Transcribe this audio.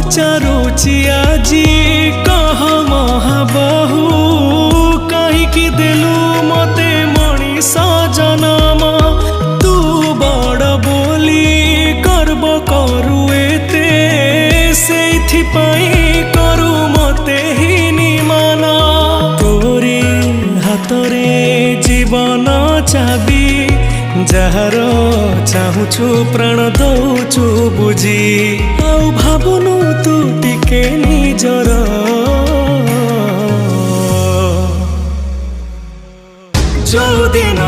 पचारुची आजी कह महाबाहु कहीं देलु मते मनीष जनम तू बड़ बोली गर्व करू एते सेइथिपाई करू मते ही निमान तोरी हातरे जीवन चाबी जार चाहूछु प्राण दौचु बुझी आउ भावनु तू टिके निजर जो दिन